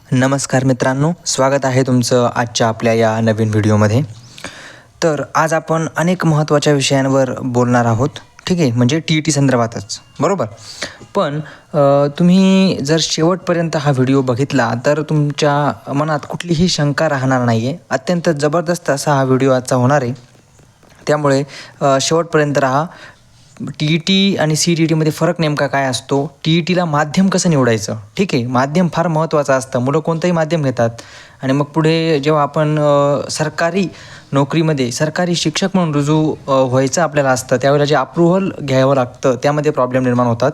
नमस्कार मित्रांनो, स्वागत आहे तुमचं आजच्या आपल्या या नवीन व्हिडिओमध्ये. तर आज आपण अनेक महत्त्वाच्या विषयांवर बोलणार आहोत. ठीक आहे, म्हणजे TET संदर्भातच, बरोबर. पण तुम्ही जर शेवटपर्यंत हा व्हिडिओ बघितला तर तुमच्या मनात कुठलीही शंका राहणार नाही आहे. अत्यंत जबरदस्त असा हा व्हिडिओ आजचा होणार आहे. त्यामुळे शेवटपर्यंत राहा. TET आणि CTETमध्ये फरक नेमका काय असतो, TETला माध्यम कसं निवडायचं, ठीक आहे. माध्यम फार महत्त्वाचं असतं. मुलं कोणतंही माध्यम घेतात आणि मग पुढे जेव्हा आपण सरकारी नोकरीमध्ये सरकारी शिक्षक म्हणून रुजू व्हायचं आपल्याला असतं, त्यावेळेला जे अप्रूव्हल घ्यावं लागतं त्यामध्ये प्रॉब्लेम निर्माण होतात.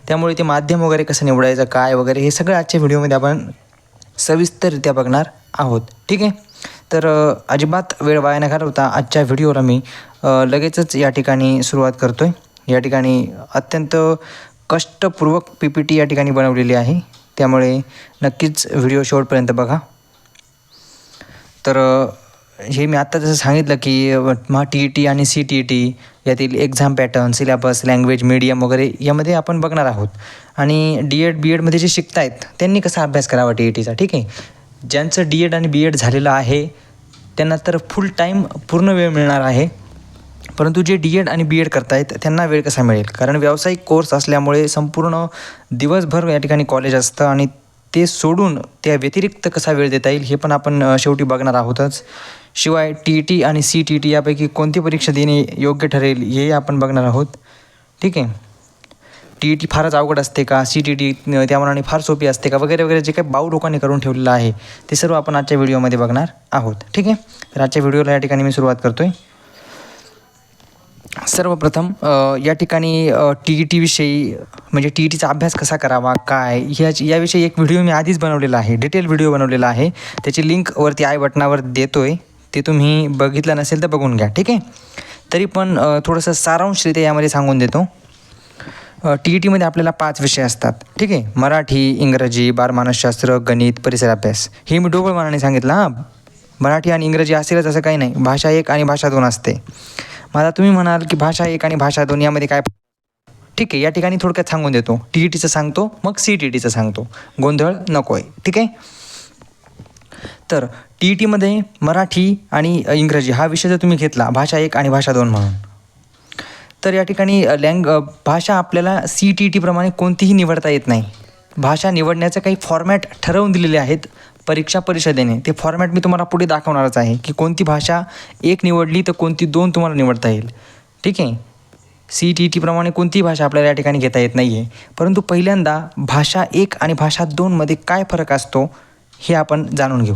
त्यामुळे ते माध्यम वगैरे कसं निवडायचं काय वगैरे हे सगळं आजच्या व्हिडिओमध्ये आपण सविस्तररित्या बघणार आहोत. ठीक आहे. तर अजिबात वेळ वाया न घालवता आजच्या व्हिडिओला मी लगेचच या ठिकाणी सुरुवात करतो आहे. या ठिकाणी अत्यंत कष्टपूर्वक PPT या ठिकाणी बनवलेली आहे, त्यामुळे नक्कीच व्हिडिओ शेवटपर्यंत बघा. तर हे मी आत्ता जसं सांगितलं की TET आणि CTET यातील exam pattern, syllabus, language, medium वगैरे यामध्ये आपण बघणार आहोत. आणि D.Ed B.Edमध्ये जे शिकत आहेत त्यांनी कसा अभ्यास करावा TETचा, ठीक आहे. ज्यांचं D.Ed आणि B.Ed झालेलं आहे त्यांना तर फुल टाईम पूर्ण वेळ मिळणार आहे. परंतु जे D.Ed आणि B.Ed करतायत त्यांना वेळ कसा मिळेल, कारण व्यावसायिक कोर्स असल्यामुळे संपूर्ण दिवसभर या ठिकाणी कॉलेज असतं आणि ते सोडून त्या व्यतिरिक्त कसा वेळ देता येईल हे पण आपण शेवटी बघणार आहोतच. शिवाय TET आणि CTET यापैकी कोणती परीक्षा देणे योग्य ठरेल हेही आपण बघणार आहोत. ठीक आहे. TET फारच अवघड असते का, CTET त्यामानाने फार सोपी असते का, वगैरे वगैरे जे काही बाऊ लोकांनी करून ठेवलेलं आहे ते सर्व आपण आजच्या व्हिडिओमध्ये बघणार आहोत. ठीक आहे. तर आजच्या व्हिडिओला या ठिकाणी मी सुरुवात करतो आहे. सर्वप्रथम या ठिकाणी TETविषयी म्हणजे TETचा अभ्यास कसा करावा काय याविषयी एक व्हिडिओ मी आधीच बनवलेला आहे, डिटेल व्हिडिओ बनवलेला आहे. त्याची लिंक वरती आय बटनावर देतो आहे, ते तुम्ही बघितलं नसेल तर बघून घ्या. ठीक आहे. तरी पण थोडंसं सारांशरित्या यामध्ये सांगून देतो. TETमध्ये आपल्याला 5 विषय असतात. ठीक आहे. मराठी, इंग्रजी, बालमानसशास्त्र, गणित, परिसर अभ्यास. हे मी ढोबळमानाने सांगितलं हां. मराठी आणि इंग्रजी असेलच असं काही नाही. भाषा 1 आणि भाषा 2 असते. मला तुम्ही म्हणाल की भाषा 1 आणि भाषा 2 यामध्ये काय, ठीक आहे. या ठिकाणी थोडक्यात सांगून देतो. TETचं सांगतो, मग CTETचं सांगतो, गोंधळ नको आहे. ठीक आहे. तर TETमध्ये मराठी आणि इंग्रजी हा विषय जर तुम्ही घेतला भाषा 1 आणि भाषा 2 म्हणून, तर या ठिकाणी भाषा आपल्याला CTETप्रमाणे कोणतीही निवडता येत नाही. भाषा निवडण्याचे काही फॉर्मॅट ठरवून दिलेले आहेत परीक्षा परिषदेने. ते फॉर्मॅट मी तुम्हाला पुढे दाखवणारच आहे की कोणती भाषा 1 निवडली तर कोणती 2 तुम्हाला निवडता येईल. ठीक आहे. CTETप्रमाणे कोणतीही भाषा आपल्याला या ठिकाणी घेता येत नाही आहे. परंतु पहिल्यांदा भाषा 1 आणि भाषा 2मध्ये काय फरक असतो हे आपण जाणून घेऊ.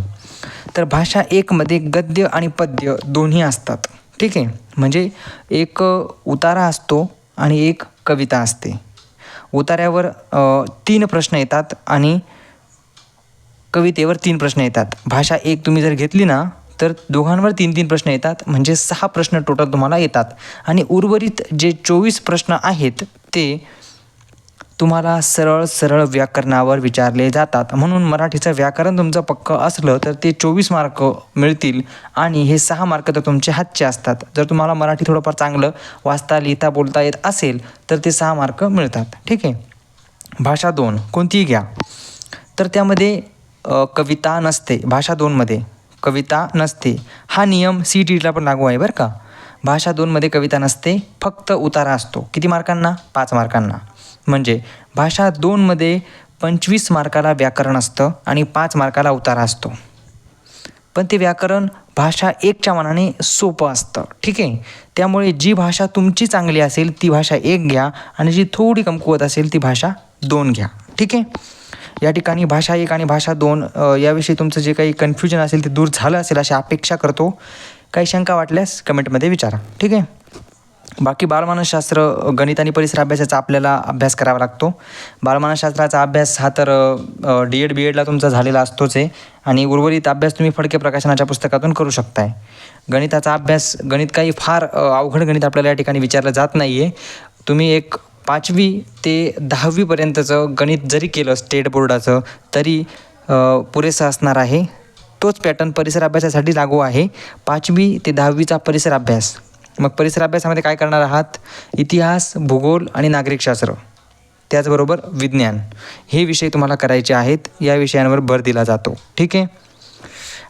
तर भाषा 1मध्ये गद्य आणि पद्य दोन्ही असतात. ठीक आहे. म्हणजे एक उतारा असतो आणि एक कविता असते. उतार्यावर 3 प्रश्न येतात आणि कवितेवर 3 प्रश्न येतात. भाषा 1 तुम्ही जर घेतली ना तर दोघांवर 3-3 प्रश्न येतात, म्हणजे 6 प्रश्न टोटल तुम्हाला येतात. आणि उर्वरित जे 24 प्रश्न आहेत ते तुम्हाला सरळ सरळ व्याकरणावर विचारले जातात. म्हणून मराठीचं व्याकरण तुमचं पक्कं असलं तर ते 24 मार्क मिळतील आणि हे 6 मार्क तर तुमचे हातचे असतात. जर तुम्हाला मराठी थोडंफार चांगलं वाचता लिहिता बोलता येत असेल तर ते 6 मार्क मिळतात. ठीक आहे. भाषा 2 कोणतीही घ्या तर त्यामध्ये कविता नसते. भाषा 2मध्ये कविता नसते. हा नियम CTETला पण लागू आहे बरं का. भाषा 2मध्ये कविता नसते, फक्त उतारा असतो. किती मार्कांना? 5 मार्कांना. म्हणजे भाषा 2मध्ये 25 मार्काला व्याकरण असतं आणि 5 मार्काला उतारा असतो. पण ते व्याकरण भाषा 1च्या मानाने सोपं असतं. ठीक आहे. त्यामुळे जी भाषा तुमची चांगली असेल ती भाषा 1 घ्या आणि जी थोडी कमकुवत असेल ती भाषा 2 घ्या. ठीक आहे. या ठिकाणी भाषा 1 आणि भाषा 2 याविषयी तुमचं जे काही कन्फ्युजन असेल ते दूर झालं असेल अशी अपेक्षा करतो. काही शंका वाटल्यास कमेंटमध्ये विचारा. ठीक आहे. बाकी बालमानसशास्त्र, गणित आणि परिसर अभ्यासाचा आपल्याला अभ्यास करावा लागतो. बालमानसशास्त्राचा अभ्यास हा तर D.Ed B.Edला तुमचा झालेला असतोच आहे आणि उर्वरित अभ्यास तुम्ही फडके प्रकाशनाच्या पुस्तकातून करू शकताय. गणिताचा अभ्यास, गणित काही फार अवघड गणित आपल्याला या ठिकाणी विचारलं जात नाही आहे. तुम्ही एक 5वी ते 10वीपर्यंतचं गणित जरी केलं स्टेट बोर्डाचं तरी पुरेसं असणार आहे. तोच पॅटर्न परिसर अभ्यासासाठी लागू आहे. 5वी ते 10वीचा परिसर अभ्यास. मग परिसर अभ्यासामध्ये काय करणार आहात? इतिहास, भूगोल आणि नागरिकशास्त्र. त्याचबरोबर विज्ञान हे विषय तुम्हाला करायचे आहेत. या विषयांवर भर दिला जातो. ठीक आहे.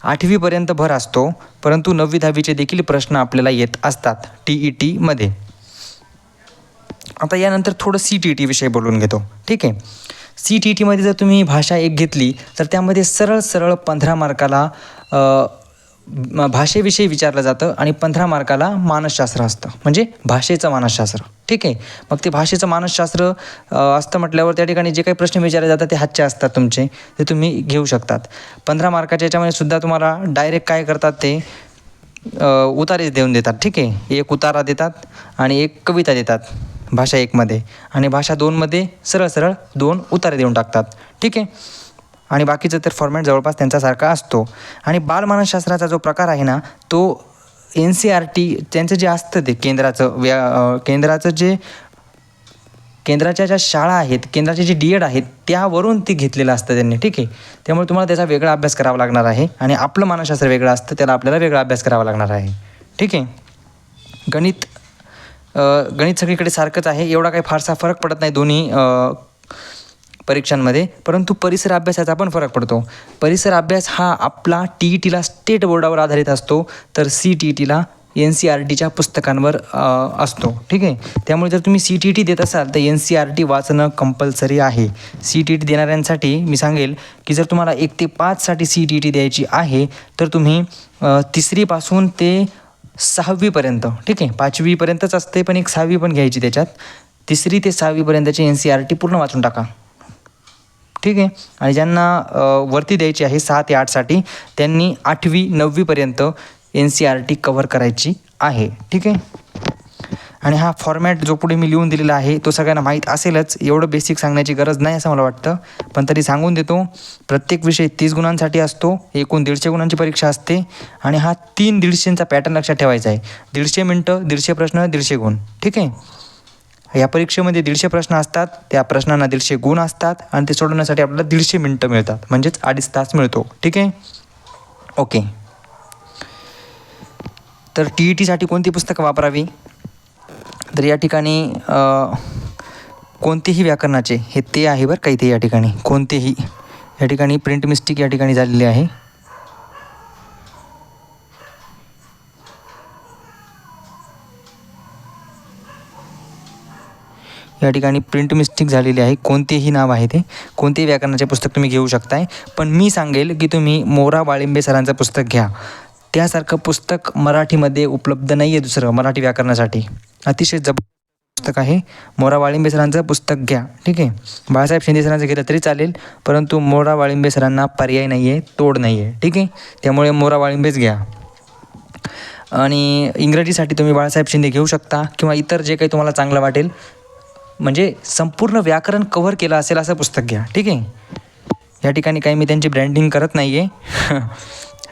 8वीपर्यंत भर असतो, परंतु 9वी 10वीचे देखील प्रश्न आपल्याला येत असतात TETमध्ये. आता यानंतर थोडं CTET विषयी बोलून घेतो. ठीक आहे. CTETमध्ये जर तुम्ही भाषा एक घेतली तर त्यामध्ये सरळ 15 मार्काला भाषेविषयी विचारलं जातं आणि 15 मार्काला मानसशास्त्र असतं, म्हणजे भाषेचं मानसशास्त्र. ठीक आहे. मग ते भाषेचं मानसशास्त्र असतं म्हटल्यावर त्या ठिकाणी जे काही प्रश्न विचारले जातात ते हातचे असतात तुमचे, ते तुम्ही घेऊ शकतात. 15 मार्काच्या याच्यामध्ये सुद्धा तुम्हाला डायरेक्ट काय करतात ते उतारे देऊन देतात. ठीक आहे. एक उतारा देतात आणि एक कविता देतात भाषा 1मध्ये, आणि भाषा 2मध्ये सरळ 2 उतारे देऊन टाकतात. ठीक आहे. आणि बाकीचं तर फॉर्मॅट जवळपास त्यांच्यासारखा असतो. आणि बालमानसशास्त्राचा जो प्रकार आहे ना, तो NCERT त्यांचं जे असतं ते केंद्राचं जे केंद्राच्या ज्या शाळा आहेत, केंद्राचे जे DED आहेत त्यावरून ते घेतलेलं असतं त्यांनी. ठीक आहे. त्यामुळे तुम्हाला त्याचा वेगळा अभ्यास करावा लागणार आहे आणि आपलं मानसशास्त्र वेगळं असतं, त्याला आपल्याला वेगळा अभ्यास करावा लागणार आहे. ठीक आहे. गणित सगळीकडे सारखंच आहे, एवढा काही फारसा फरक पडत नाही दोन्ही परीक्षांमध्ये, परंतु परिसर अभ्यासाचा पण फरक पडतो. परिसर अभ्यास हा आपला TETला स्टेट बोर्डावर आधारित असतो, तर CTETला NCERTच्या पुस्तकांवर असतो. ठीक आहे. त्यामुळे जर तुम्ही CTET देत असाल तर NCERT वाचणं कंपल्सरी आहे. CTET देणाऱ्यांसाठी मी सांगेल की जर तुम्हाला 1 ते 5साठी CTET द्यायची आहे तर तुम्ही 3रीपासून ते 6वीपर्यंत, ठीक आहे, 5वीपर्यंतच असते पण एक 6वी पण घ्यायची त्याच्यात, 3री ते 6वीपर्यंतची NCERT पूर्ण वाचून टाका. ठीक आहे. आणि ज्यांना वरती द्यायची आहे 6 ते 8साठी त्यांनी 8वी 9वीपर्यंत NCERT कव्हर करायची आहे. ठीक आहे. आणि हा फॉर्मॅट जो पुढे मी लिहून दिलेला आहे तो सगळ्यांना माहीत असेलच, एवढं बेसिक सांगण्याची गरज नाही असं मला वाटतं, पण तरी सांगून देतो. प्रत्येक विषय 30 गुणांसाठी असतो, एकूण 150 गुणांची परीक्षा असते आणि हा 3 150चा पॅटर्न लक्षात ठेवायचा आहे. 150 मिनटं, 150 प्रश्न, 150 गुण. ठीक आहे. या परीक्षेमध्ये 150 प्रश्न असतात, त्या प्रश्नांना 150 गुण असतात आणि ते सोडवण्यासाठी आपल्याला 150 मिनटं मिळतात, म्हणजेच 2.5 तास मिळतो. ठीक आहे. ओके. तर TETसाठी कोणती पुस्तकं वापरावी, तर या ठिकाणी कोणतेही व्याकरणाचे हे ते आहे बरं काही, ते या ठिकाणी कोणतेही, या ठिकाणी प्रिंट मिस्टेक या ठिकाणी झालेली आहे. या ठिकाणी प्रिंट मिस्टेक झालेली आहे. कोणतेही नाव आहे ते, कोणतेही व्याकरणाचे पुस्तक तुम्ही घेऊ शकताय, पण मी सांगेल की तुम्ही मोरा वाळिंबे सरांचं पुस्तक घ्या. त्यासारखं पुस्तक मराठीमध्ये उपलब्ध नाही आहे दुसरं मराठी व्याकरणासाठी. अतिशय जबरदस्त पुस्तक आहे. मोरा वाळिंबे सरांचं पुस्तक घ्या. ठीक आहे. बाळासाहेब शिंदे सरांचं घेतलं तरी चालेल, परंतु मोरा वाळिंबे सरांना पर्याय नाही आहे, तोड नाही आहे. ठीक आहे. त्यामुळे मोरा वाळिंबेच घ्या. आणि इंग्रजीसाठी तुम्ही बाळासाहेब शिंदे घेऊ शकता किंवा इतर जे काही तुम्हाला चांगलं वाटेल, म्हणजे संपूर्ण व्याकरण कव्हर केलं असेल असं पुस्तक घ्या. ठीक आहे. या ठिकाणी काही मी त्यांची ब्रँडिंग करत नाही आहे.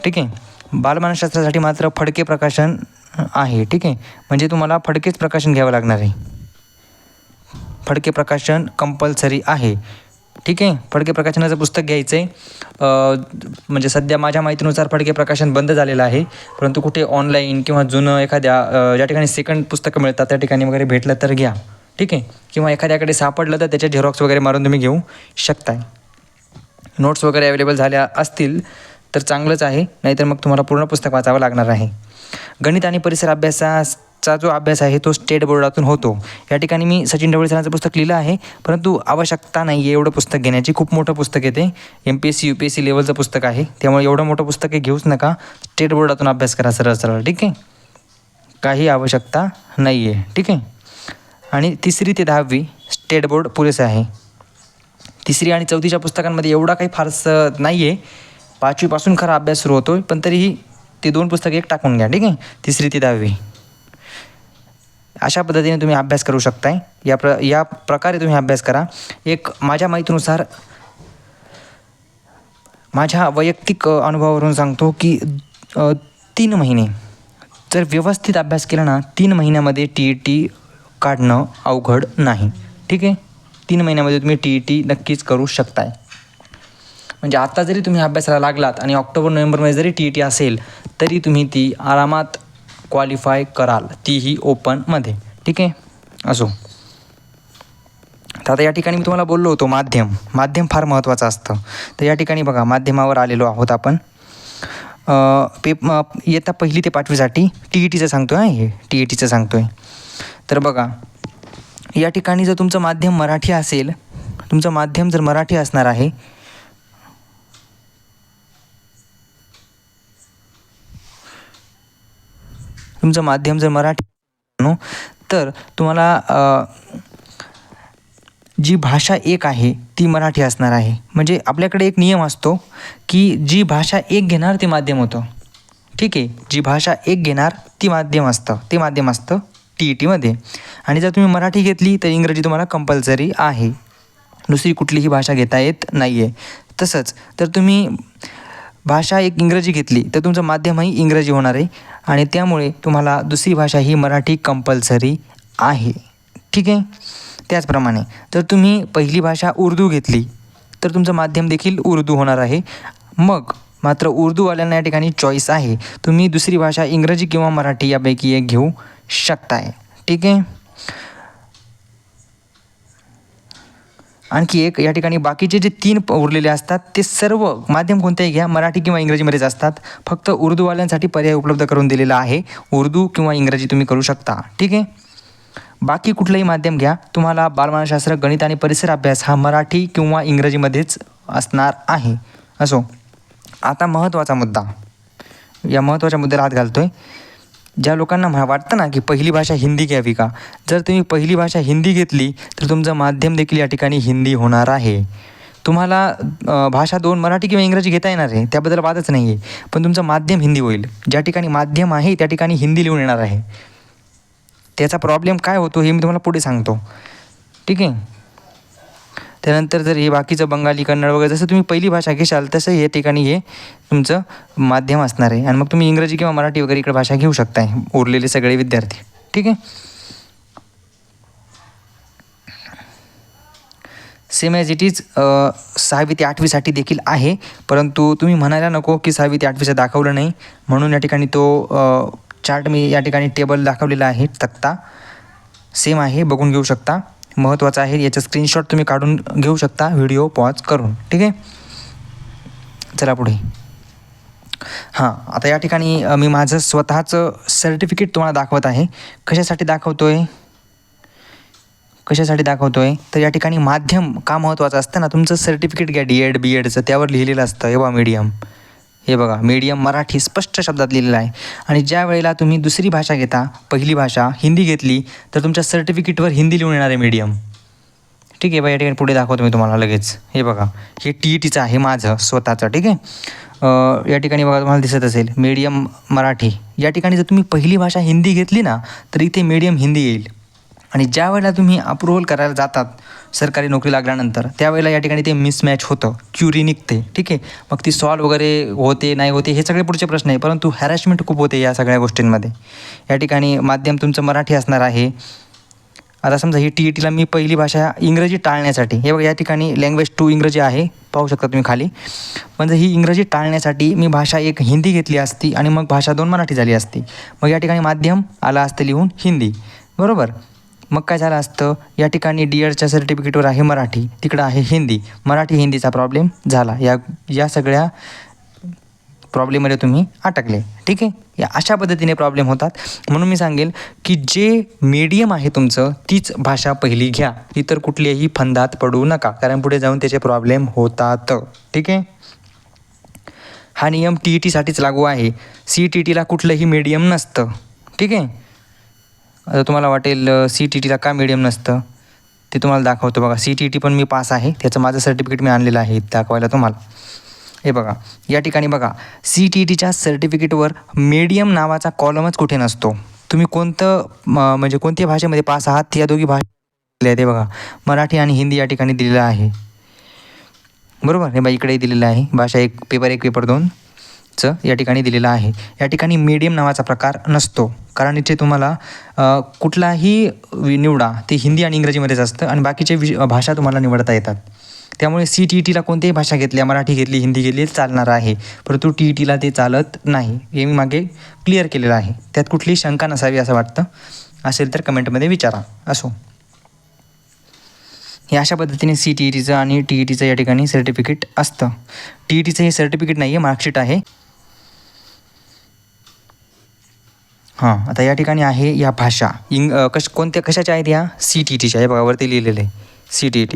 ठीक आहे. बालमानसशास्त्रासाठी मात्र फडके प्रकाशन आहे. ठीक आहे. म्हणजे तुम्हाला फडकेच प्रकाशन घ्यावं लागणार आहे. फडके प्रकाशन कंपल्सरी आहे. ठीक आहे. फडके प्रकाशनाचं पुस्तक घ्यायचं आहे. म्हणजे सध्या माझ्या माहितीनुसार फडके प्रकाशन बंद झालेलं आहे, परंतु कुठे ऑनलाईन किंवा जुनं एखाद्या ज्या ठिकाणी सेकंड पुस्तकं मिळतात त्या ठिकाणी वगैरे भेटलं तर घ्या. ठीक आहे. किंवा एखाद्याकडे सापडलं तर त्याच्या झेरॉक्स वगैरे मारून तुम्ही घेऊ शकताय. नोट्स वगैरे अवेलेबल झाल्या असतील तर चांगलंच आहे, नाहीतर मग तुम्हाला पूर्ण पुस्तक वाचावं लागणार आहे. गणित आणि परिसर अभ्यासाचा जो अभ्यास आहे तो स्टेट बोर्डातून होतो. या ठिकाणी मी सचिन ढवळे सरांचं पुस्तक लिहिलं आहे, परंतु आवश्यकता नाही आहे एवढं पुस्तक घेण्याची. खूप मोठं पुस्तक येते, MPSC UPSC लेवलचं पुस्तक आहे, त्यामुळे एवढं मोठं पुस्तक हे घेऊच नका. स्टेट बोर्डातून अभ्यास करा सरळ. ठीक आहे. काही आवश्यकता नाही आहे. ठीक आहे. आणि 3री ते 10वी स्टेट बोर्ड पुरेसे आहे. 3री आणि 4थीच्या पुस्तकांमध्ये एवढा काही फारसं नाही आहे. 5वीपासून खरा अभ्यास सुरू होतो, पण तरीही ते 2 पुस्तकं एक टाकून घ्या. ठीक आहे. 3री ते 10वी अशा पद्धतीने तुम्ही अभ्यास करू शकताय. या प्रकारे तुम्ही अभ्यास करा. एक माझ्या माहितीनुसार, माझ्या वैयक्तिक अनुभवावरून सांगतो की 3 महिने जर व्यवस्थित अभ्यास केला ना, 3 महिन्यामध्ये TET काढणं अवघड नाही. ठीक आहे. 3 महिन्यामध्ये तुम्ही TET नक्कीच करू शकताय. म्हणजे आता जरी तुम्ही अभ्यासाला लागलात आणि ऑक्टोबर-नोव्हेंबरमध्ये जरी TET असेल तरी तुम्ही ती आरामात क्वालिफाय कराल, तीही ओपनमध्ये. ठीक आहे. असो, तर आता या ठिकाणी मी तुम्हाला बोललो होतो माध्यम फार महत्त्वाचं असतं. तर या ठिकाणी बघा माध्यमावर आलेलो आहोत आपण. इयत्ता 1ली ते 5वीसाठी TETचं सांगतो आहे, हे TETचं सांगतो आहे. तर बघा या ठिकाणी जर तुमचं माध्यम मराठी असेल, तुमचं माध्यम जर मराठी असणार आहे, तुमचं माध्यम जर मराठी तर तुम्हाला जी भाषा एक आहे ती मराठी असणार आहे. म्हणजे आपल्याकडे एक नियम असतो की जी भाषा एक घेणार ते माध्यम होतं. ठीक आहे, जी भाषा एक घेणार ती माध्यम असतं, ते माध्यम असतं TETमध्ये. आणि जर तुम्ही मराठी घेतली तर इंग्रजी तुम्हाला कंपल्सरी आहे, दुसरी कुठलीही भाषा घेता येत नाही आहे. तसंच तर तुम्ही भाषा एक इंग्रजी घेतली तर तुमचं माध्यमही इंग्रजी होणार आहे आणि त्यामुळे तुम्हाला दुसरी भाषा ही मराठी कंपल्सरी आहे. ठीक आहे. त्याचप्रमाणे जर तुम्ही पहिली भाषा उर्दू घेतली तर तुमचं माध्यम देखील उर्दू होणार आहे. मग मात्र उर्दूवाल्यांना या ठिकाणी चॉईस आहे, तुम्ही दुसरी भाषा इंग्रजी किंवा मराठी यापैकी एक घेऊ शकताय. ठीक आहे. आणखी एक या ठिकाणी बाकीचे जे 3 उरलेले असतात ते सर्व माध्यम कोणतेही घ्या, मराठी किंवा इंग्रजीमध्येच असतात. फक्त उर्दूवाल्यांसाठी पर्याय उपलब्ध करून दिलेला आहे, उर्दू किंवा इंग्रजी तुम्ही करू शकता. ठीक आहे. बाकी कुठलंही माध्यम घ्या, तुम्हाला बालमानसशास्त्र, गणित आणि परिसर अभ्यास हा मराठी किंवा इंग्रजीमध्येच असणार आहे. असो, आता महत्त्वाचा मुद्दा, या महत्त्वाच्या मुद्द्याला हात घालतो आहे. ज्या लोकांना वाटतं ना की पहिली भाषा हिंदी घ्यावी का, जर तुम्ही पहिली भाषा हिंदी घेतली तर तुमचं माध्यम देखील या ठिकाणी हिंदी होणार आहे. तुम्हाला भाषा 2 मराठी किंवा इंग्रजी घेता येणार आहे, त्याबद्दल वादच नाही आहे, पण तुमचं माध्यम हिंदी होईल. ज्या ठिकाणी माध्यम आहे त्या ठिकाणी हिंदी लिहून येणार आहे. त्याचा प्रॉब्लेम काय होतो हे मी तुम्हाला पुढे सांगतो. ठीक आहे. त्यानंतर जर हे बाकीचं बंगाली, कन्नड वगैरे जसं तुम्ही पहिली भाषा घेशाल तसं या ठिकाणी हे तुमचं माध्यम असणार आहे आणि मग तुम्ही इंग्रजी किंवा मराठी वगैरे इकडे भाषा घेऊ शकताय, उरलेले सगळे विद्यार्थी. ठीक आहे. सेम ॲज इट इज 6वी ते 8वीसाठी देखील आहे, परंतु तुम्ही म्हणायला नको की 6वी ते 8वीचं दाखवलं नाही म्हणून या ठिकाणी तो चार्ट मी या ठिकाणी टेबल दाखवलेला आहे, तक्ता सेम आहे, बघून घेऊ शकता. महत्त्वाचं आहे, याचा स्क्रीनशॉट तुम्ही काढून घेऊ शकता व्हिडिओ पॉज करून. ठीक आहे. चला पुढे. हां, आता या ठिकाणी मी माझं स्वतःचं सर्टिफिकेट तुम्हाला दाखवत आहे. कशासाठी दाखवतो आहे तर या ठिकाणी माध्यम का महत्त्वाचं असतं ना, तुमचं सर्टिफिकेट घ्या D.Ed B.Edचं, त्यावर लिहिलेलं असतं हे बघा मीडियम, हे बघा मीडियम मराठी स्पष्ट शब्दात लिहिलेलं आहे. आणि ज्या वेळेला तुम्ही दुसरी भाषा घेता, पहिली भाषा हिंदी घेतली तर तुमच्या सर्टिफिकेटवर हिंदी लिहून येणार आहे मीडियम. ठीक आहे. बघा या ठिकाणी पुढे दाखवतो मी तुम्हाला लगेच. हे बघा, हे TETचं आहे माझं स्वतःचं. ठीक आहे. या ठिकाणी बघा तुम्हाला दिसत असेल मीडियम मराठी. या ठिकाणी जर तुम्ही पहिली भाषा हिंदी घेतली ना तर इथे मीडियम हिंदी येईल. आणि ज्या वेळेला तुम्ही अप्रूव्हल करायला जातात सरकारी नोकरी लागल्यानंतर, त्यावेळेला या ठिकाणी ते मिसमॅच होतं, क्युरी निघते. ठीक आहे. मग ती सॉल्व वगैरे होते नाही होते हे सगळे पुढचे प्रश्न आहे, परंतु हॅरॅसमेंट खूप होते या सगळ्या गोष्टींमध्ये. या ठिकाणी माध्यम तुमचं मराठी असणार आहे. आता समजा ही TETला मी पहिली भाषा इंग्रजी टाळण्यासाठी, हे बघा या ठिकाणी लँग्वेज 2 इंग्रजी आहे, पाहू शकता तुम्ही खाली. पण जर ही इंग्रजी टाळण्यासाठी मी भाषा 1 हिंदी घेतली असती आणि मग भाषा 2 मराठी झाली असती, मग या ठिकाणी माध्यम आलं असतं लिहून हिंदी, बरोबर. मग काय झालं असतं, या ठिकाणी D.Edच्या सर्टिफिकेटवर आहे मराठी, तिकडं आहे हिंदी, मराठी हिंदीचा प्रॉब्लेम झाला. या सगळ्या प्रॉब्लेममध्ये तुम्ही अटकले. ठीक आहे. या अशा पद्धतीने प्रॉब्लेम होतात. म्हणून मी सांगेल की जे मीडियम आहे तुमचं तीच भाषा पहिली घ्या, इतर कुठल्याही फंदात पडू नका, कारण पुढे जाऊन त्याचे प्रॉब्लेम होतात. ठीक आहे. हा नियम TETसाठीच लागू आहे, CTETला कुठलंही मीडियम नसतं. ठीक आहे. आता तुम्हाला वाटेल CTETला का मीडियम नसतं ते तुम्हाला दाखवतो. बघा CTET पण मी पास आहे, त्याचं माझं सर्टिफिकेट मी आणलेलं आहे दाखवायला तुम्हाला. हे बघा या ठिकाणी बघा CTETच्या सर्टिफिकेटवर मीडियम नावाचा कॉलमच कुठे नसतो. तुम्ही म्हणजे कोणत्या भाषेमध्ये पास आहात या दोघी भाषा आहेत, हे बघा मराठी आणि हिंदी या ठिकाणी दिलेलं आहे, बरोबर. हे बघा इकडे दिलेलं आहे भाषा 1 पेपर 1 पेपर 2चं या ठिकाणी दिलेलं आहे. या ठिकाणी मीडियम नावाचा प्रकार नसतो, कारण इथे तुम्हाला कुठलाही निवडा ते हिंदी आणि इंग्रजीमध्येच असतं आणि बाकीचे भाषा तुम्हाला निवडता येतात. त्यामुळे CTETला कोणत्याही भाषा घेतल्या, मराठी घेतली, हिंदी घेतली चालणार आहे, परंतु TETला ते चालत नाही. हे मी मागे क्लिअर केलेलं आहे, त्यात कुठलीही शंका नसावी असं वाटतं. असेल तर कमेंटमध्ये विचारा. असो, हे अशा पद्धतीने CTETचं आणि TETचं या ठिकाणी सर्टिफिकेट असतं. TETचं हे सर्टिफिकेट नाही आहे, मार्कशीट आहे. हां, आता या ठिकाणी आहे या भाषा कोणत्या कशाच्या आहेत या CTETच्या आहे बघा, वरती लिहिलेलं आहे CTET.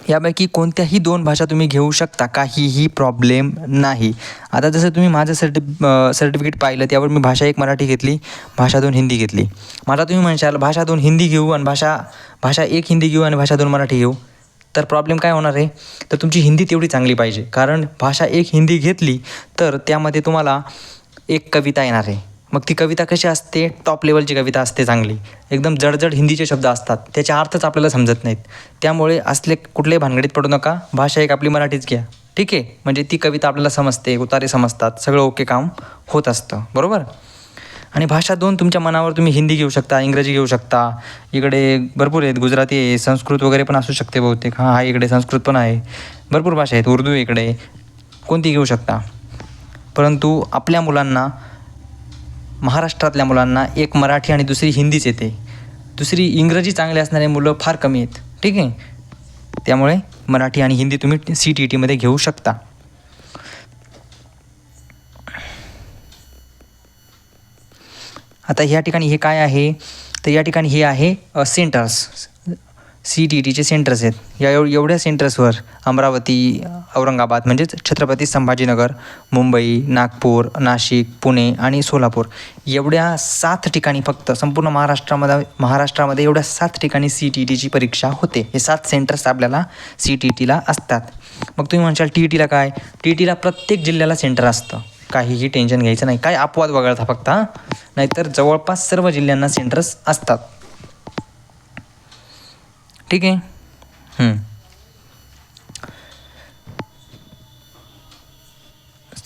यापैकी कोणत्याही 2 भाषा तुम्ही घेऊ शकता, काहीही प्रॉब्लेम नाही. आता जसं तुम्ही माझं सर्टिफिकेट पाहिलं, त्यावर मी भाषा 1 मराठी घेतली, भाषा 2 हिंदी घेतली. मला तुम्ही म्हणशाल भाषा 2 हिंदी घेऊ आणि भाषा 1 हिंदी घेऊ आणि भाषा 2 मराठी घेऊ, तर प्रॉब्लेम काय होणार आहे? तर तुमची हिंदी तेवढी चांगली पाहिजे. कारण भाषा 1 हिंदी घेतली तर त्यामध्ये तुम्हाला एक कविता येणार आहे. मग ती कविता कशी असते? टॉप लेवलची कविता असते, चांगली एकदम जडजड हिंदीचे शब्द असतात, त्याचे अर्थच आपल्याला समजत नाहीत. त्यामुळे असले कुठल्याही भानगडीत पडू नका. भाषा 1 आपली मराठीच घ्या, ठीक आहे. म्हणजे ती कविता आपल्याला समजते, उतारे समजतात, सगळं ओके काम होत असतं, बरोबर. आणि भाषा 2 तुमच्या मनावर, तुम्ही हिंदी घेऊ शकता, इंग्रजी घेऊ शकता, इकडे भरपूर आहेत, गुजराती आहे, संस्कृत वगैरे पण असू शकते बहुतेक. हां, इकडे संस्कृत पण आहे, भरपूर भाषा आहेत, उर्दू इकडे, कोणती घेऊ शकता. परंतु आपल्या मुलांना, महाराष्ट्रातल्या मुलांना एक मराठी आणि दुसरी हिंदीच येते. दुसरी इंग्रजी चांगले असणारे मुलं फार कमी आहेत, ठीक आहे. त्यामुळे मराठी आणि हिंदी तुम्ही CTETमध्ये घेऊ शकता. आता ह्या ठिकाणी हे काय आहे? तर या ठिकाणी हे आहे सेंटर्स, CTETचे सेंटर्स आहेत. एवढ्या सेंटर्सवर अमरावती, औरंगाबाद म्हणजेच छत्रपती संभाजीनगर, मुंबई, नागपूर, नाशिक, पुणे आणि सोलापूर, एवढ्या 7 ठिकाणी, फक्त संपूर्ण महाराष्ट्रामध्ये एवढ्या 7 ठिकाणी CTETची परीक्षा होते. हे 7 सेंटर्स आपल्याला CTETला असतात. मग तुम्ही म्हणशाल TETला काय? TETला प्रत्येक जिल्ह्याला सेंटर असतं, काहीही टेन्शन घ्यायचं नाही. काय अपवाद वगळता फक्त, नाहीतर जवळपास सर्व जिल्ह्यांना सेंटर्स असतात, ठीक आहे.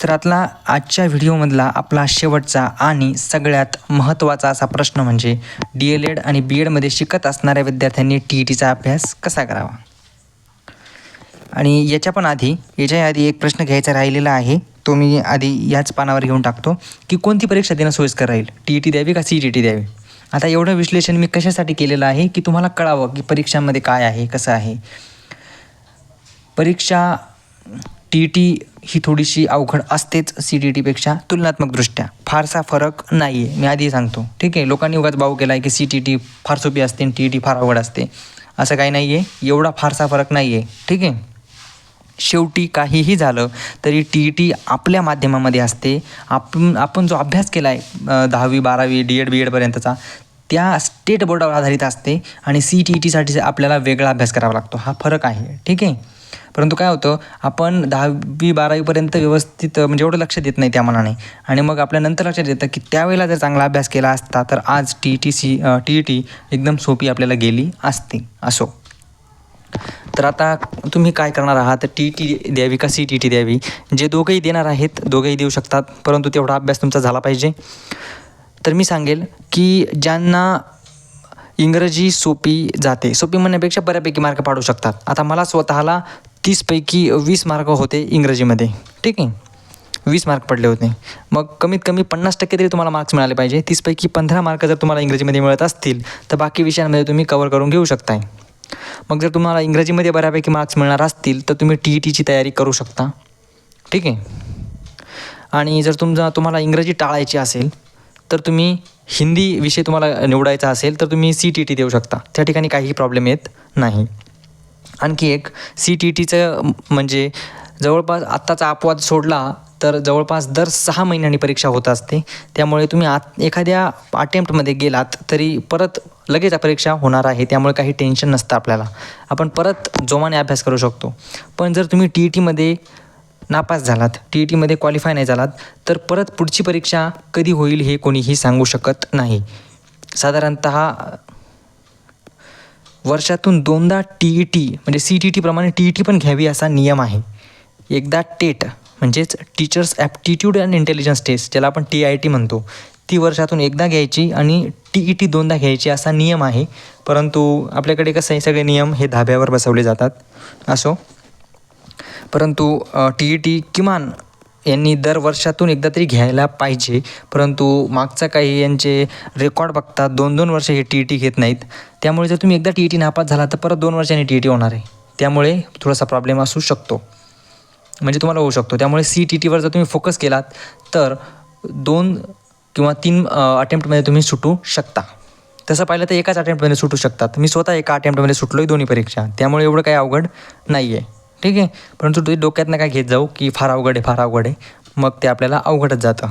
तर आजच्या व्हिडिओमधला आपला शेवटचा आणि सगळ्यात महत्त्वाचा असा प्रश्न म्हणजे DLED आणि BEdमध्ये शिकत असणाऱ्या विद्यार्थ्यांनी TETचा अभ्यास कसा करावा. आणि याच्या आधी एक प्रश्न घ्यायचा राहिलेला आहे, तो मी आधी याच पानावर घेऊन टाकतो की कोणती परीक्षा देणं सोयीस्कर राहील, TET द्यावी का CTET द्यावी. आता एवढं विश्लेषण मी कशासाठी केलेलं आहे की तुम्हाला कळावं की परीक्षांमध्ये काय आहे, कसं आहे. परीक्षा TET ही थोडीशी अवघड असतेच CTETपेक्षा, तुलनात्मकदृष्ट्या फारसा फरक नाही आहे, मी आधी सांगतो, ठीक आहे. लोकांनी उगाच भाव केला आहे की CTET फार सोपी असते आणि TET फार अवघड असते, असं काही नाही आहे. एवढा फारसा फरक नाही आहे, ठीक आहे. शेवटी काहीही झालं तरी TET आपल्या माध्यमामध्ये असते. आपण जो अभ्यास केला आहे 10वी 12वी DED BEdपर्यंतचा, त्या स्टेट बोर्डावर आधारित असते आणि CTETसाठी आपल्याला वेगळा अभ्यास करावा लागतो. हा फरक आहे, ठीक आहे. परंतु काय होतं, आपण 10वी 12वीपर्यंत व्यवस्थित म्हणजे एवढं लक्ष देत नाही त्या मनाने, आणि मग आपल्या नंतर लक्षात येतं की त्यावेळेला जर चांगला अभ्यास केला असता तर आज TET एकदम सोपी आपल्याला गेली असती. असो, तर आता तुम्ही काय करणार आहात, TET द्यावी का CTET द्यावी. जे दोघंही देणार आहेत, दोघंही देऊ शकतात, परंतु तेवढा अभ्यास तुमचा झाला पाहिजे. तर मी सांगेल की ज्यांना इंग्रजी सोपी जाते, सोपी म्हणण्यापेक्षा बऱ्यापैकी मार्क पाडू शकतात. आता मला स्वतःला 30पैकी 20 मार्क होते इंग्रजीमध्ये, ठीक आहे, 20 मार्क पडले होते. मग कमीत कमी 50% तरी तुम्हाला मार्क्स मिळाले पाहिजे. 30पैकी 15 मार्क जर तुम्हाला इंग्रजीमध्ये मिळत असतील तर बाकी विषयांमध्ये तुम्ही कवर करून घेऊ शकताय. मग जर तुम्हाला इंग्रजीमध्ये बऱ्यापैकी मार्क्स मिळणार असतील तर तुम्ही TETची तयारी करू शकता, ठीक आहे. आणि जर तुम्हाला इंग्रजी टाळायची असेल तर तुम्ही हिंदी विषय तुम्हाला निवडायचा असेल तर तुम्ही CTET देऊ शकता, त्या ठिकाणी काहीही प्रॉब्लेम येत नाही. आणखी एक CTETचं म्हणजे जवळपास आत्ताचा अपवाद सोडला तर जवळपास दर 6 महिन्यांनी परीक्षा होत असते. त्यामुळे तुम्ही एखाद्या अटेम्प्टमध्ये गेलात तरी परत लगेच परीक्षा होणार आहे, त्यामुळे काही टेन्शन नसतं आपल्याला, आपण परत जोमाने अभ्यास करू शकतो. पण जर तुम्ही TETमध्ये नापास झालात, TETमध्ये क्वालिफाय नाही झालात, तर परत पुढची परीक्षा कधी होईल हे कोणीही सांगू शकत नाही. साधारणतः वर्षातून 2दा TET म्हणजे CTETप्रमाणे TET पण घ्यावी असा नियम आहे. एकदा टेट म्हणजेच teachers aptitude and intelligence test, ज्याला आपण TIT म्हणतो, ती वर्षातून एकदा घ्यायची आणि TET 2दा घ्यायची असा नियम आहे. परंतु आपल्याकडे कसं आहे, सगळे नियम हे धाब्यावर बसवले जातात. असो, परंतु TET किमान यांनी दर वर्षातून एकदा तरी घ्यायला पाहिजे. परंतु मागचा काही यांचे रेकॉर्ड बघता 2-2 वर्ष हे TET घेत नाहीत. त्यामुळे जर तुम्ही एकदा TET नापास झाला तर परत 2 वर्षांनी TET होणार आहे. त्यामुळे थोडासा प्रॉब्लेम असू शकतो, म्हणजे तुम्हाला होऊ शकतो. त्यामुळे CTETवर जर तुम्ही फोकस केलात तर 2 किंवा 3 अटेम्प्टमध्ये तुम्ही सुटू शकता. तसं पाहिलं तर एकाच अटेम्प्टमध्ये सुटू शकतात. मी स्वतः एका अटेम्प्टमध्ये सुटलो आहे दोन्ही परीक्षा, त्यामुळे एवढं काही अवघड नाही आहे. ठीक आहे. परंतु ते डोक्यातनं काय घेत जाऊ की फार अवघड आहे, फार अवघड आहे, मग ते आपल्याला अवघडच जातं.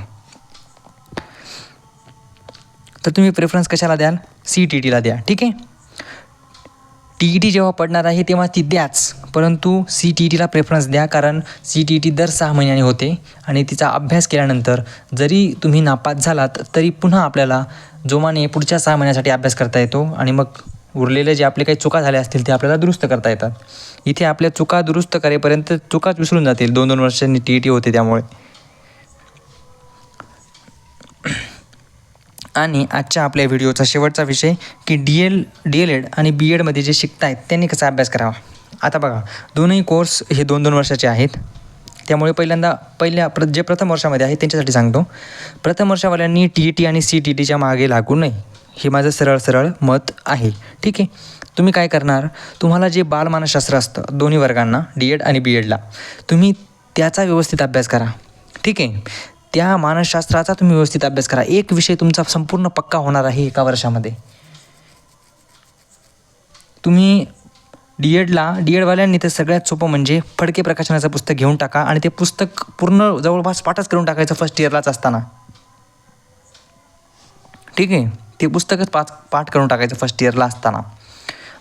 तर तुम्ही प्रेफरन्स कशाला द्याल? CTETला द्या. ठीक आहे. TET जेव्हा पडणार आहे तेव्हा ती द्याच, परंतु CTETला प्रेफरन्स द्या, कारण CTET दर 6 महिन्यांनी होते आणि तिचा अभ्यास केल्यानंतर जरी तुम्ही नापास झालात तरी पुन्हा आपल्याला जोमाने पुढच्या 6 महिन्यासाठी अभ्यास करता येतो आणि मग उरलेले जे आपले काही चुका झाल्या असतील ते आपल्याला दुरुस्त करता येतात. इथे आपल्या चुका दुरुस्त करेपर्यंत चुकाच विसरून जातील. 2-2 वर्षांनी TET होते त्यामुळे. आणि आजच्या आपल्या व्हिडिओचा शेवटचा विषय की DLED आणि BEdमध्ये जे शिकतायत त्यांनी कसा अभ्यास करावा. आता बघा, दोन्ही कोर्स हे 2-2 वर्षाचे आहेत. त्यामुळे जे प्रथम वर्षामध्ये आहे त्यांच्यासाठी सांगतो. प्रथम वर्षावाल्यांनी TET आणि CTETच्या मागे लागू नये, हे माझं सरळ मत आहे. ठीक आहे. तुम्ही काय करणार, तुम्हाला जे बालमानसशास्त्र असतं दोन्ही वर्गांना, DED आणि BEdला, तुम्ही त्याचा व्यवस्थित अभ्यास करा. ठीक आहे. त्या मानसशास्त्राचा तुम्ही व्यवस्थित अभ्यास करा. एक विषय तुमचा संपूर्ण पक्का होणार आहे एका वर्षामध्ये. तुम्ही DEDवाल्यांनी तर सगळ्यात सोपं म्हणजे फडके प्रकाशनाचं पुस्तक घेऊन टाका आणि ते पुस्तक पूर्ण जवळपास पाठच करून टाकायचं फर्स्ट इयरलाच असताना. ठीक आहे. ते पुस्तकच पाठ करून टाकायचं फर्स्ट इयरला असताना.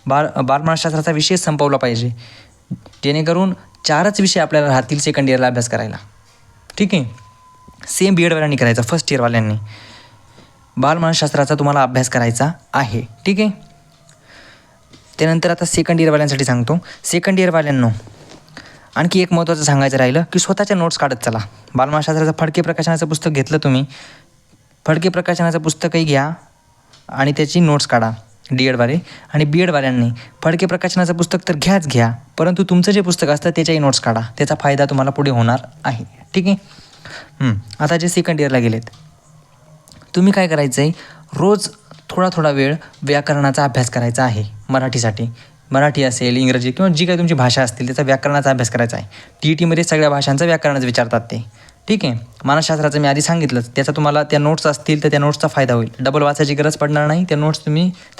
बालमानसशास्त्राचा विषय संपवला पाहिजे, जेणेकरून 4च विषय आपल्याला राहतील सेकंड इयरला अभ्यास करायला. ठीक आहे. सेम BEdवाल्यांनी करायचा, फर्स्ट इयरवाल्यांनी बालमानसशास्त्राचा तुम्हाला अभ्यास करायचा आहे. ठीक आहे. त्यानंतर आता सेकंड इयरवाल्यांसाठी सांगतो. सेकंड इयरवाल्यांनो आणखी एक महत्त्वाचं सांगायचं राहिलं की स्वतःच्या नोट्स काढत चला. बालमानसशास्त्राचं फडके प्रकाशनाचं पुस्तक घेतलं तुम्ही, फडके प्रकाशनाचं पुस्तकही घ्या आणि त्याची नोट्स काढा DEDवाले. आणि BEdवाल्यांनी फडके प्रकाशनाचं पुस्तक तर घ्या, परंतु तुमचं जे पुस्तक असतं त्याच्याही नोट्स काढा. त्याचा फायदा तुम्हाला पुढे होणार आहे. ठीक आहे. आता जे सेकंड इयरला गेलेत, तुम्ही काय करायचं आहे, रोज थोडा वेळ व्याकरणाचा अभ्यास करायचा आहे. मराठी असेल, इंग्रजी किंवा जी काही तुमची भाषा असतील त्याचा व्याकरणाचा अभ्यास करायचा आहे. TETमध्ये सगळ्या भाषांचं व्याकरणच विचारतात ते. ठीक आहे. मानसशास्त्राचं मी आधी सांगितलंच, त्याचा तुम्हाला त्या नोट्स असतील तर त्या नोट्सचा फायदा होईल. डबल वाचायची गरज पडणार नाही. त्या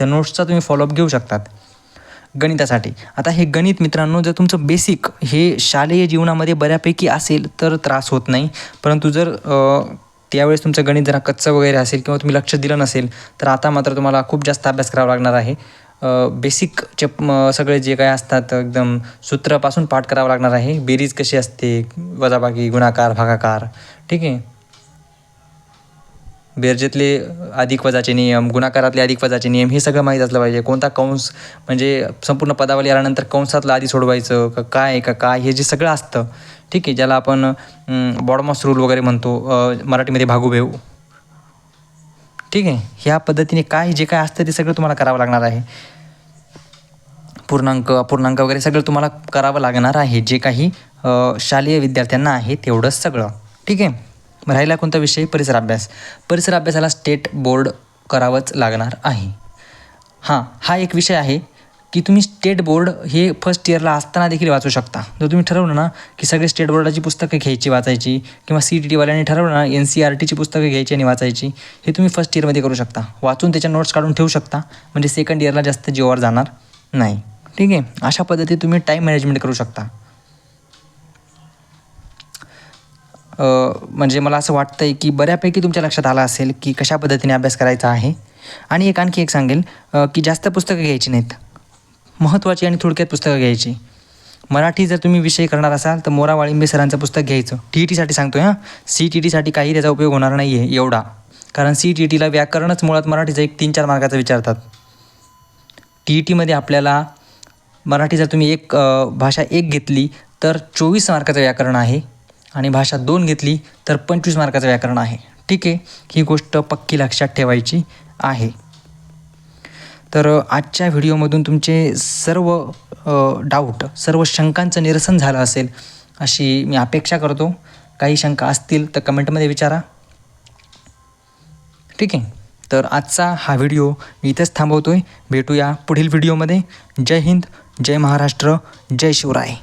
नोट्सचा तुम्ही फॉलोअप घेऊ शकतात. गणितासाठी आता हे गणित मित्रांनो, जर तुमचं बेसिक हे शालेय जीवनामध्ये बऱ्यापैकी असेल तर त्रास होत नाही, परंतु जर त्यावेळेस तुमचं गणित जरा कच्चं वगैरे असेल किंवा तुम्ही लक्ष दिलं नसेल तर आता मात्र तुम्हाला खूप जास्त अभ्यास करावा लागणार आहे. बेसिकचे सगळे जे काय असतात एकदम सूत्रापासून पाठ करावं लागणार आहे. बेरीज कशी असते, वजाबाकी, गुणाकार, भागाकार. ठीक आहे. बेरजेतले अधिक वजाचे नियम, गुणाकारातले अधिक वजाचे नियम, हे सगळं माहीत असलं पाहिजे. कोणता कंस म्हणजे संपूर्ण पदावली आल्यानंतर कंसातलं आधी सोडवायचं काय हे जे सगळं असतं. ठीक आहे. ज्याला आपण बॉडमॉस रूल वगैरे म्हणतो, मराठीमध्ये भागुभेव. ठीक आहे. ह्या पद्धतीने जे काय असतं ते सगळं तुम्हाला करावं लागणार आहे. पूर्णांक, अपूर्णांक वगैरे सगळं तुम्हाला करावं लागणार आहे, जे काही शालेय विद्यार्थ्यांना आहे तेवढंच सगळं. ठीक आहे. राहिला कोणता विषय? परिसर अभ्यास. परिसर अभ्यासाला स्टेट बोर्ड करावंच लागणार आहे. हा एक विषय आहे की तुम्ही स्टेट बोर्ड हे फर्स्ट इयरला असताना देखील वाचू शकता. जर तुम्ही ठरवलं ना की सगळे स्टेट बोर्डाची पुस्तकं घ्यायची वाचायची, किंवा CTETवाल्यांनी ठरवलं ना NCERTची पुस्तकं घ्यायची आणि वाचायची, हे तुम्ही फर्स्ट इयरमध्ये करू शकता. वाचून त्याच्या नोट्स काढून ठेवू शकता, म्हणजे सेकंड इयरला जास्त जीवावर जाणार नाही. ठीक आहे. अशा पद्धतीने तुम्ही टाईम मॅनेजमेंट करू शकता. म्हणजे मला असं वाटतं आहे की बऱ्यापैकी तुमच्या लक्षात आलं असेल की कशा पद्धतीने अभ्यास करायचा आहे. आणि आणखी एक सांगेल की जास्त पुस्तकं घ्यायची नाहीत, महत्त्वाची आणि थोडक्यात पुस्तकं घ्यायची. मराठी जर तुम्ही विषय करणार असाल तर मोरा वाळिंबे सरांचं पुस्तक घ्यायचं. TETसाठी सांगतो आहे. CTETसाठी काही त्याचा उपयोग होणार नाही आहे एवढा, कारण CTETला व्याकरणच मुळात मराठीचं 3-4 मार्काचं विचारतात. TETमध्ये आपल्याला मराठी जर तुम्ही भाषा 1 घेतली तर 24 मार्काचं व्याकरण आहे, आणि भाषा 2 घेतली तर 25 मार्काचं व्याकरण आहे. ठीक आहे. ही गोष्ट पक्की लक्षात ठेवायची आहे. तर आजच्या व्हिडिओमधून तुमचे सर्व डाऊट, सर्व शंकांचं निरसन झालं असेल अशी मी अपेक्षा करतो. काही शंका असतील तर कमेंटमध्ये विचारा. ठीक आहे. तर आजचा हा व्हिडिओ मी इथंच थांबवतो आहे. भेटूया पुढील व्हिडिओमध्ये. जय हिंद, जय महाराष्ट्र, जय शिवराय.